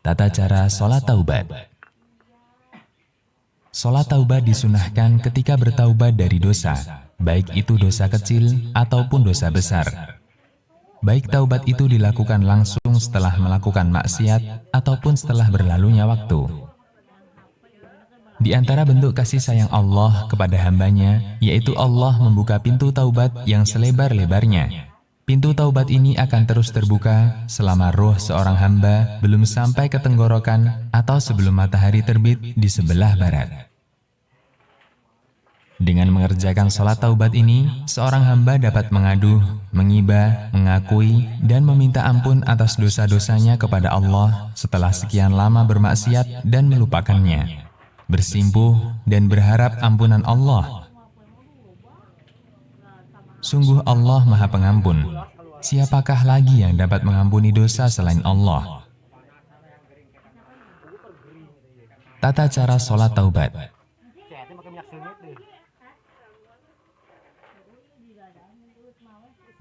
Tata cara sholat taubat. Sholat taubat disunahkan ketika bertaubat dari dosa, baik itu dosa kecil ataupun dosa besar. Baik taubat itu dilakukan langsung setelah melakukan maksiat ataupun setelah berlalunya waktu. Di antara bentuk kasih sayang Allah kepada hambanya, yaitu Allah membuka pintu taubat yang selebar-lebarnya. Pintu taubat ini akan terus terbuka selama roh seorang hamba belum sampai ke tenggorokan atau sebelum matahari terbit di sebelah barat. Dengan mengerjakan sholat taubat ini, seorang hamba dapat mengadu, mengibah, mengakui, dan meminta ampun atas dosa-dosanya kepada Allah setelah sekian lama bermaksiat dan melupakannya, bersimpuh dan berharap ampunan Allah. Sungguh Allah Maha Pengampun. Siapakah lagi yang dapat mengampuni dosa selain Allah? Tata cara sholat taubat.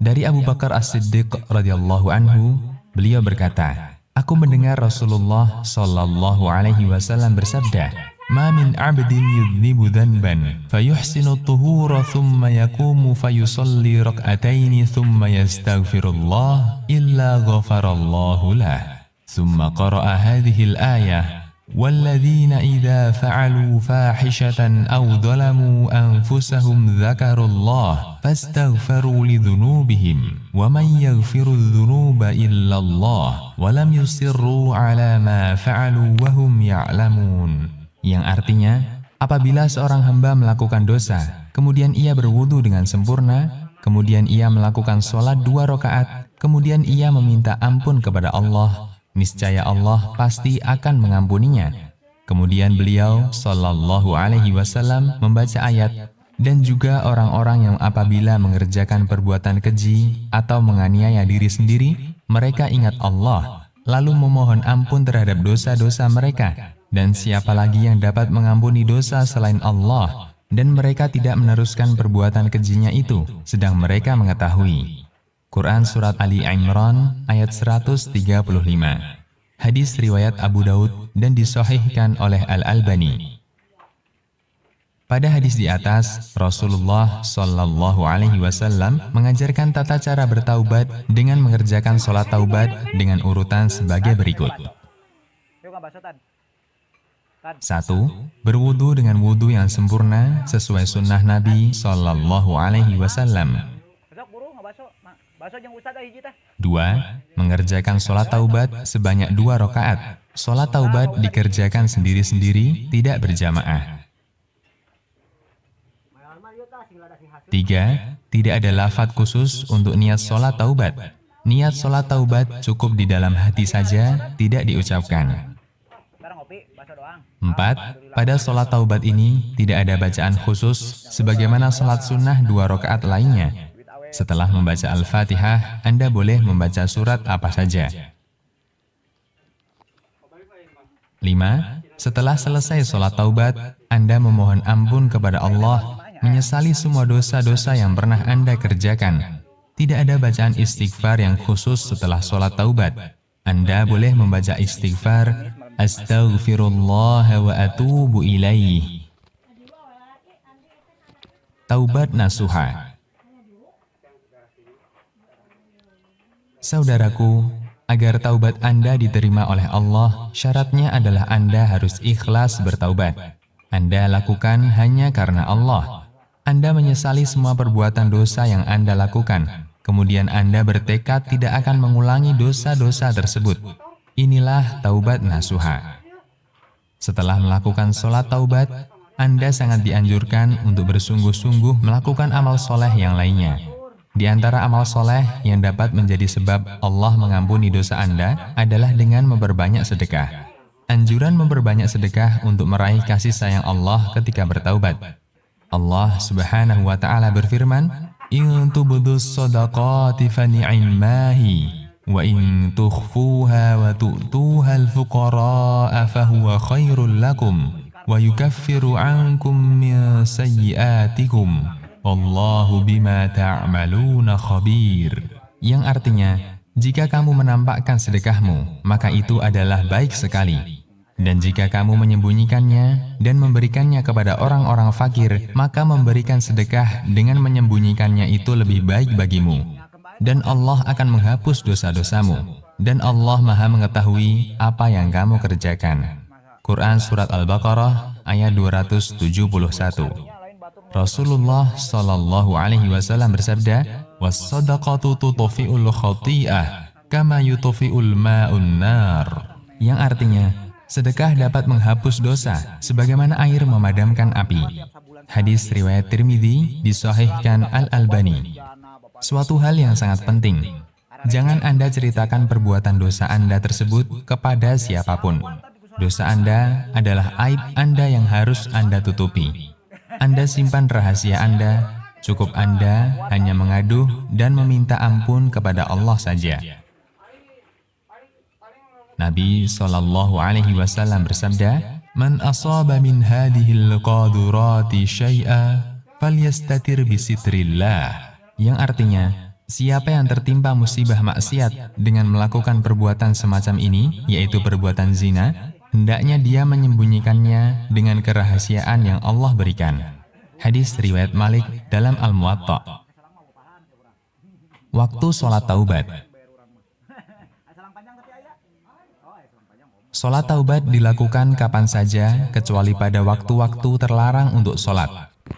Dari Abu Bakar As-Siddiq radhiyallahu anhu, beliau berkata, aku mendengar Rasulullah sallallahu alaihi wasallam bersabda, "Ma min 'abdin yudhnibu dhanban fayuhsinu at-tuhura thumma yaqumu fayusalli rak'ataini thumma yastaghfirullah illa ghafarallahu lah." Thumma qara'a hadhihi al-ayah, "Walladzina idza fa'alu fahishatan aw dhalamu anfusahum dzakarullaha fastaghfiru lidhunubihim wa man yaghfiru adh-dhunuba illa Allah wa lam yusirru 'ala ma fa'alu wa hum ya'lamun." Yang artinya, apabila seorang hamba melakukan dosa, kemudian ia berwudu dengan sempurna, kemudian ia melakukan sholat 2 rakaat, kemudian ia meminta ampun kepada Allah, niscaya Allah pasti akan mengampuninya. Kemudian beliau sallallahu alaihi wasallam membaca ayat, dan juga orang-orang yang apabila mengerjakan perbuatan keji atau menganiaya diri sendiri, mereka ingat Allah, lalu memohon ampun terhadap dosa-dosa mereka. Dan siapa lagi yang dapat mengampuni dosa selain Allah, dan mereka tidak meneruskan perbuatan kejinya itu, sedang mereka mengetahui. Quran Surat Ali Imran ayat 135. Hadis riwayat Abu Daud dan disahihkan oleh Al-Albani. Pada hadis di atas, Rasulullah sallallahu alaihi wasallam mengajarkan tata cara bertaubat dengan mengerjakan sholat taubat dengan urutan sebagai berikut. 1. Berwudu dengan wudu yang sempurna sesuai sunnah Nabi sallallahu alaihi wasallam. 2. Mengerjakan sholat taubat sebanyak 2 rakaat. Sholat taubat dikerjakan sendiri-sendiri, tidak berjamaah. 3. Tidak ada lafadz khusus untuk niat sholat taubat. Niat sholat taubat cukup di dalam hati saja, tidak diucapkan. 4. Pada sholat taubat ini tidak ada bacaan khusus sebagaimana sholat sunnah 2 rakaat lainnya. Setelah membaca Al-Fatihah, Anda boleh membaca surat apa saja. 5. Setelah selesai sholat taubat, Anda memohon ampun kepada Allah, menyesali semua dosa-dosa yang pernah Anda kerjakan. Tidak ada bacaan istighfar yang khusus setelah sholat taubat. Anda boleh membaca istighfar, Astaghfirullah wa atubu ilaih. Taubat nasuha. Saudaraku, agar taubat Anda diterima oleh Allah, syaratnya adalah Anda harus ikhlas bertaubat. Anda lakukan hanya karena Allah. Anda menyesali semua perbuatan dosa yang Anda lakukan. Kemudian Anda bertekad tidak akan mengulangi dosa-dosa tersebut. Inilah taubat nasuha. Setelah melakukan sholat taubat, Anda sangat dianjurkan untuk bersungguh-sungguh melakukan amal soleh yang lainnya. Di antara amal soleh yang dapat menjadi sebab Allah mengampuni dosa Anda adalah dengan memperbanyak sedekah. Anjuran memperbanyak sedekah untuk meraih kasih sayang Allah ketika bertaubat. Allah Subhanahu wa Ta'ala berfirman, "In tubdus shadaqati fa ni'mahi. Wa in tukhfuha wa tu'tuha al-fuqara'a fahuwa khairul lakum wa yukaffiru 'ankum min sayyi'atikum wallahu bima ta'maluna khabir." Yang artinya, Jika kamu menampakkan sedekahmu, maka itu adalah baik sekali. Dan jika kamu menyembunyikannya dan memberikannya kepada orang-orang fakir, maka memberikan sedekah dengan menyembunyikannya itu lebih baik bagimu. Dan Allah akan menghapus dosa-dosamu. Dan Allah Maha mengetahui apa yang kamu kerjakan. Quran Surat Al-Baqarah ayat 271. Rasulullah Shallallahu Alaihi Wasallam bersabda, "Was-sadaqatu tutfi'ul khati'ah, kama yutfi'ul ma'un nar." Yang artinya, sedekah dapat menghapus dosa, sebagaimana air memadamkan api. Hadis riwayat Tirmidzi, disahihkan Al-Albani. Suatu hal yang sangat penting, jangan Anda ceritakan perbuatan dosa Anda tersebut kepada siapapun. Dosa Anda adalah aib Anda yang harus Anda tutupi. Anda simpan rahasia Anda, cukup Anda hanya mengaduh dan meminta ampun kepada Allah saja. Nabi Shallallahu Alaihi Wasallam bersabda, "Man asaba min hadhil qadurati syai'a, falyastatir bisitrillah." Yang artinya, siapa yang tertimpa musibah maksiat dengan melakukan perbuatan semacam ini, yaitu perbuatan zina, hendaknya dia menyembunyikannya dengan kerahasiaan yang Allah berikan. Hadis riwayat Malik dalam Al-Muwatta. Waktu sholat taubat. Sholat taubat dilakukan kapan saja kecuali pada waktu-waktu terlarang untuk sholat.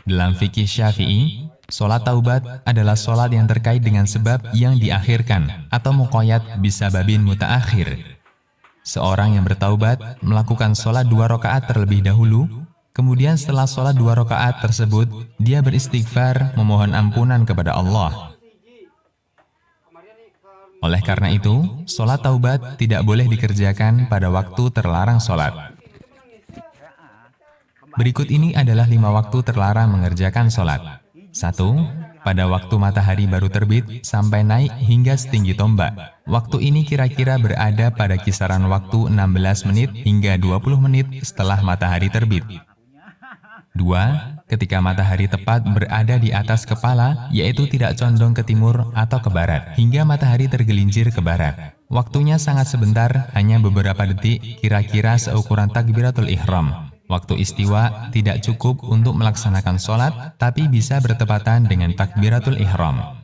Dalam fikih Syafi'i, sholat taubat adalah sholat yang terkait dengan sebab yang diakhirkan atau muqayyad bisababin mutaakhir. Seorang yang bertaubat melakukan sholat 2 rakaat terlebih dahulu, kemudian setelah sholat 2 rakaat tersebut, dia beristighfar memohon ampunan kepada Allah. Oleh karena itu, sholat taubat tidak boleh dikerjakan pada waktu terlarang sholat. Berikut ini adalah 5 waktu terlarang mengerjakan sholat. 1. Pada waktu matahari baru terbit sampai naik hingga setinggi tombak. Waktu ini kira-kira berada pada kisaran waktu 16 menit hingga 20 menit setelah matahari terbit. 2. Ketika matahari tepat berada di atas kepala, yaitu tidak condong ke timur atau ke barat, hingga matahari tergelincir ke barat. Waktunya sangat sebentar, hanya beberapa detik, kira-kira seukuran takbiratul ihram. Waktu istiwa tidak cukup untuk melaksanakan sholat, tapi bisa bertepatan dengan takbiratul ihram.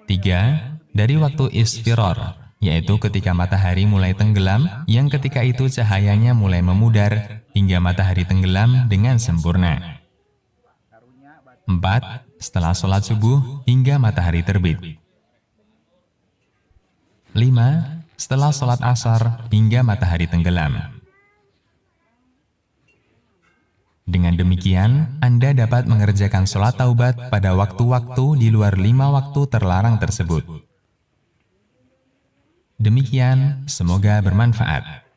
3. Dari waktu isfirar, yaitu ketika matahari mulai tenggelam, yang ketika itu cahayanya mulai memudar, hingga matahari tenggelam dengan sempurna. 4. Setelah sholat subuh, hingga matahari terbit. 5. Setelah sholat asar, hingga matahari tenggelam. Dengan demikian, Anda dapat mengerjakan sholat taubat pada waktu-waktu di luar 5 waktu terlarang tersebut. Demikian, semoga bermanfaat.